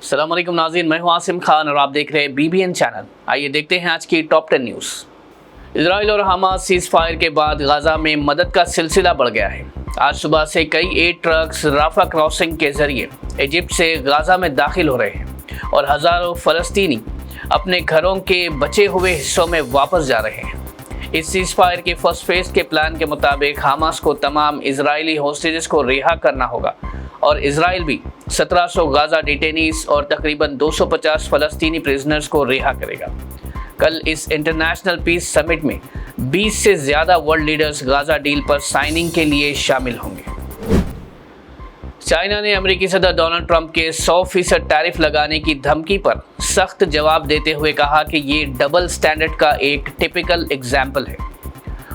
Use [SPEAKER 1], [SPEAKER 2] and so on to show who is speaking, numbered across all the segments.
[SPEAKER 1] अस्सलाम वालेकुम नाज़रीन, मैं हूं आसिम खान और आप देख रहे हैं BBN चैनल। आइए देखते हैं आज की टॉप 10 न्यूज़। इजराइल और हमास सीज़ फायर के बाद गाज़ा में मदद का सिलसिला बढ़ गया है। आज सुबह से कई एड ट्रक्स राफा क्रॉसिंग के जरिए इजिप्ट से गाज़ा में दाखिल हो रहे हैं और हज़ारों फ़लस्तीनी अपने घरों के बचे हुए हिस्सों में वापस जा रहे हैं। इस सीज़ फायर के फर्स्ट फेज़ के प्लान के मुताबिक हमास को तमाम इजरायली होस्टेजेस को रिहा करना होगा और इजराइल भी 1700 गाज़ा डिटेनीज और तकरीबन 250 फ़लस्तीनी प्रिजनर्स को रिहा करेगा। कल इस इंटरनेशनल पीस समिट में 20 से ज़्यादा वर्ल्ड लीडर्स गाज़ा डील पर साइनिंग के लिए शामिल होंगे। चाइना ने अमेरिकी सदर डोनाल्ड ट्रंप के 100% टैरिफ लगाने की धमकी पर सख्त जवाब देते हुए कहा कि ये डबल स्टैंडर्ड का एक टिपिकल एग्जाम्पल है।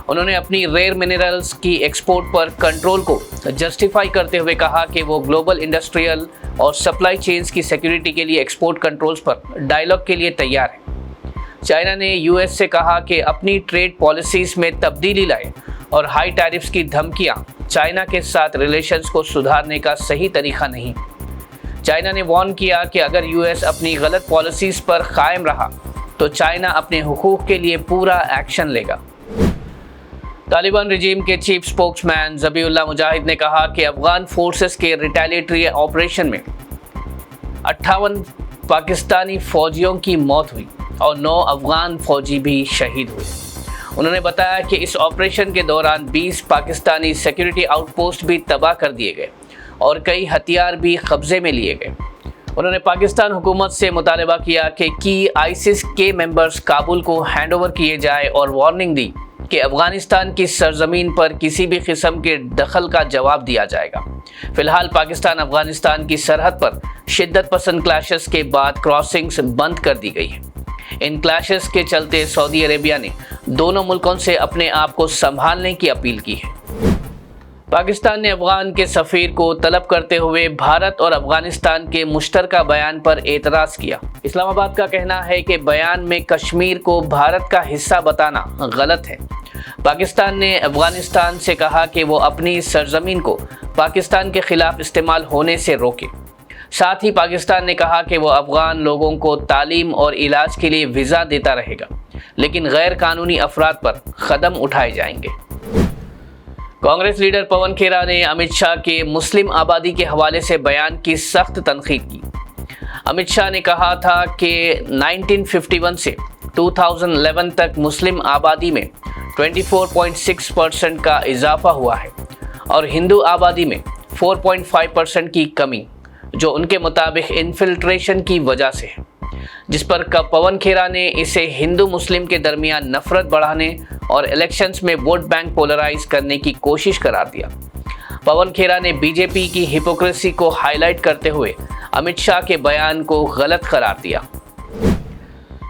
[SPEAKER 1] उन्होंने अपनी रेयर मिनरल्स की एक्सपोर्ट पर कंट्रोल को जस्टिफाई करते हुए कहा कि वो ग्लोबल इंडस्ट्रियल और सप्लाई चेन्स की सिक्योरिटी के लिए एक्सपोर्ट कंट्रोल्स पर डायलॉग के लिए तैयार है। चाइना ने यूएस से कहा कि अपनी ट्रेड पॉलिसीज में तब्दीली लाए और हाई टैरिफ्स की धमकियां चाइना के साथ रिलेशंस को सुधारने का सही तरीका नहीं। चाइना ने वार्न किया कि अगर यूएस अपनी गलत पॉलिसीज पर कायम रहा तो चाइना अपने हुकूक के लिए पूरा एक्शन लेगा। तालिबान रिजीम के चीफ स्पोक्समैन ज़बीउल्लाह मुजाहिद ने कहा कि अफगान फोर्सेस के रिटेलिएटरी ऑपरेशन में 58 पाकिस्तानी फौजियों की मौत हुई और 9 अफगान फौजी भी शहीद हुए। उन्होंने बताया कि इस ऑपरेशन के दौरान 20 पाकिस्तानी सिक्योरिटी आउटपोस्ट भी तबाह कर दिए गए और कई हथियार भी कब्जे में लिए गए। उन्होंने पाकिस्तान हुकूमत से मुतालबा किया कि आईसिस के मेंबर्स काबुल को हैंडओवर किए जाए और वार्निंग दी कि अफगानिस्तान की सरजमीन पर किसी भी किस्म के दखल का जवाब दिया जाएगा। फिलहाल पाकिस्तान अफगानिस्तान की सरहद पर शिद्दत पसंद क्लैशेस के बाद क्रॉसिंग्स बंद कर दी गई है। इन क्लैशेस के चलते सऊदी अरेबिया ने दोनों मुल्कों से अपने आप को संभालने की अपील की है। पाकिस्तान ने अफगान के सफ़ीर को तलब करते हुए भारत और अफगानिस्तान के मुश्तरका बयान पर एतराज़ किया। इस्लामाबाद का कहना है कि बयान में कश्मीर को भारत का हिस्सा बताना गलत है। पाकिस्तान ने अफगानिस्तान से कहा कि वो अपनी सरजमीन को पाकिस्तान के खिलाफ इस्तेमाल होने से रोके। साथ ही पाकिस्तान ने कहा कि वो अफगान लोगों को तालीम और इलाज के लिए वीज़ा देता रहेगा, लेकिन गैर कानूनी अफराद पर कदम उठाए जाएंगे। कांग्रेस लीडर पवन खेरा ने अमित शाह के मुस्लिम आबादी के हवाले से बयान की सख्त तनकीद की। अमित शाह ने कहा था कि 1951 से 2011 तक मुस्लिम आबादी में 24.6% का इजाफा हुआ है और हिंदू आबादी में 4.5% की कमी, जो उनके मुताबिक इन्फिल्ट्रेशन की वजह से है, जिस पर पवन खेरा ने इसे हिंदू मुस्लिम के दरमियान नफरत बढ़ाने और इलेक्शंस में वोट बैंक पोलराइज करने की कोशिश करार दिया। पवन खेरा ने बीजेपी की हिपोक्रेसी को हाईलाइट करते हुए अमित शाह के बयान को गलत करार दिया।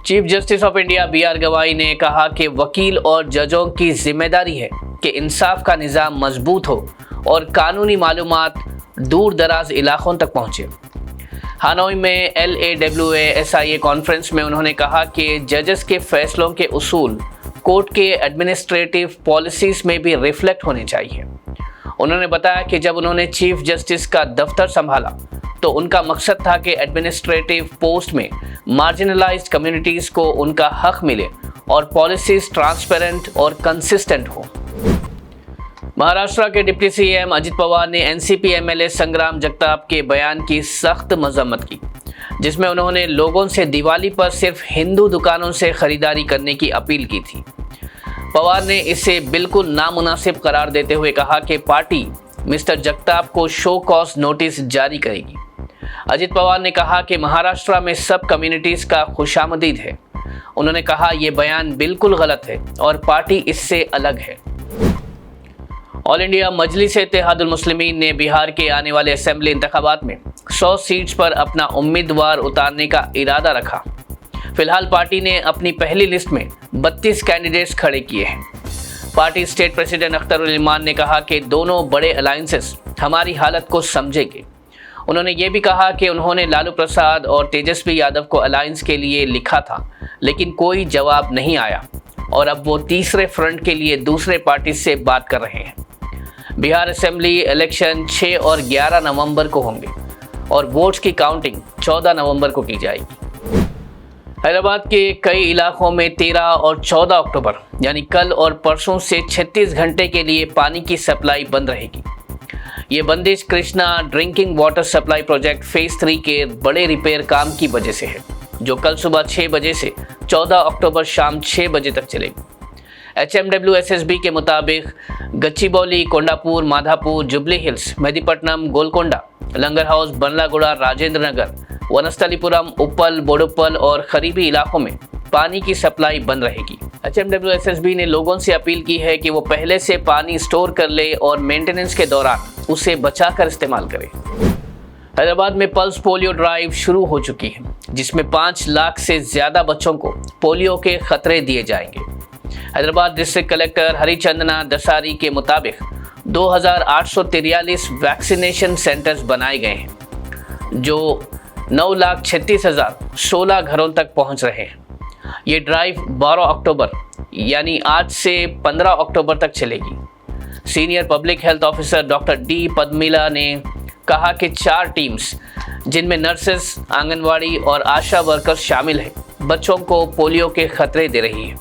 [SPEAKER 1] Chief justice of India BR गवाई ने कहा कि वकील और जजों की जिम्मेदारी है कि इंसाफ का निज़ाम मजबूत हो और कानूनी मालूमात दूर दराज इलाकों तक पहुँचे। हानोई में LAWA-SIA कॉन्फ्रेंस में उन्होंने कहा कि जजेस के फैसलों के उसूल कोर्ट के एडमिनिस्ट्रेटिव पॉलिसीज़ में भी रिफ्लेक्ट होने चाहिए। उन्होंने बताया कि जब उन्होंने चीफ जस्टिस का दफ्तर संभाला तो उनका मकसद था कि एडमिनिस्ट्रेटिव पोस्ट में मार्जिनलाइज्ड कम्युनिटीज़ को उनका हक मिले और पॉलिसीज़ ट्रांसपेरेंट और कंसिस्टेंट हो। महाराष्ट्र के डिप्टी CM अजित पवार ने NCP MLA संग्राम जगताप के बयान की सख्त मजम्मत की, जिसमें उन्होंने लोगों से दिवाली पर सिर्फ हिंदू दुकानों से खरीदारी करने की अपील की थी। पवार ने इसे बिल्कुल नामुनासिब करार देते हुए कहा कि पार्टी मिस्टर जगताप को शो कॉज नोटिस जारी करेगी। अजित पवार ने कहा कि महाराष्ट्र में सब कम्युनिटीज़ का खुशामदीद है। उन्होंने कहा ये बयान बिल्कुल गलत है और पार्टी इससे अलग है। ऑल इंडिया मजलिस-ए-इत्तेहादुल मुस्लिमीन ने बिहार के आने वाले असेंबली इंतखाबात में 100 सीट्स पर अपना उम्मीदवार उतारने का इरादा रखा। फिलहाल पार्टी ने अपनी पहली लिस्ट में 32 कैंडिडेट्स खड़े किए हैं। पार्टी स्टेट प्रेसिडेंट अख्तरुल इमान ने कहा कि दोनों बड़े अलायंसेस हमारी हालत को समझेंगे। उन्होंने ये भी कहा कि उन्होंने लालू प्रसाद और तेजस्वी यादव को अलायंस के लिए लिखा था, लेकिन कोई जवाब नहीं आया और अब वो तीसरे फ्रंट के लिए दूसरे पार्टी से बात कर रहे हैं। बिहार असेंबली इलेक्शन 6 और 11 नवंबर को होंगे। और वोट्स की काउंटिंग 14 नवंबर को की जाएगी। हैदराबाद के कई इलाकों में 13 और 14 अक्टूबर यानी कल और परसों से 36 घंटे के लिए पानी की सप्लाई बंद रहेगी। ये बंदिश Krishna drinking water supply project phase 3 के बड़े रिपेयर काम की वजह से है, जो कल सुबह 6 बजे से 14 अक्टूबर शाम 6 बजे तक चलेगी। HMWSSB के मुताबिक गच्चीबौली, कोंडापुर, माधापुर, जुबली हिल्स, मेहदीपट्टनम, गोलकोंडा, लंगर हाउस, बनलागुड़ा, राजेंद्र नगर, वनस्थलीपुरम, उप्पल, बोडुप्पल और करीबी इलाकों में पानी की सप्लाई बंद रहेगी। HMWSSB ने लोगों से अपील की है कि वो पहले से पानी स्टोर कर ले और मेंटेनेंस के दौरान उसे बचाकर इस्तेमाल करें। हैदराबाद में पल्स पोलियो ड्राइव शुरू हो चुकी है, जिसमें 5 लाख से ज्यादा बच्चों को पोलियो के खतरे दिए जाएंगे। हैदराबाद डिस्ट्रिक्ट कलेक्टर हरिचंदना दसारी के मुताबिक 2843 वैक्सीनेशन सेंटर्स बनाए गए हैं, जो 9,36,016 घरों तक पहुंच रहे हैं। ये ड्राइव 12 अक्टूबर यानी आज से 15 अक्टूबर तक चलेगी। Senior public health officer doctor D Padmila ने कहा कि 4 टीम्स, जिनमें नर्सेस, आंगनवाड़ी और आशा वर्कर्स शामिल हैं, बच्चों को पोलियो के खतरे दे रही है।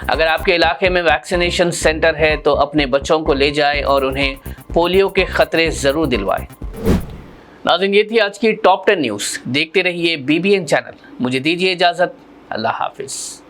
[SPEAKER 1] अगर आपके इलाके में वैक्सीनेशन सेंटर है तो अपने बच्चों को ले जाएं और उन्हें पोलियो के खतरे ज़रूर दिलवाएं। नाज़रीन, ये थी आज की टॉप 10 न्यूज़। देखते रहिए BBN चैनल। मुझे दीजिए इजाज़त। अल्लाह हाफिज़।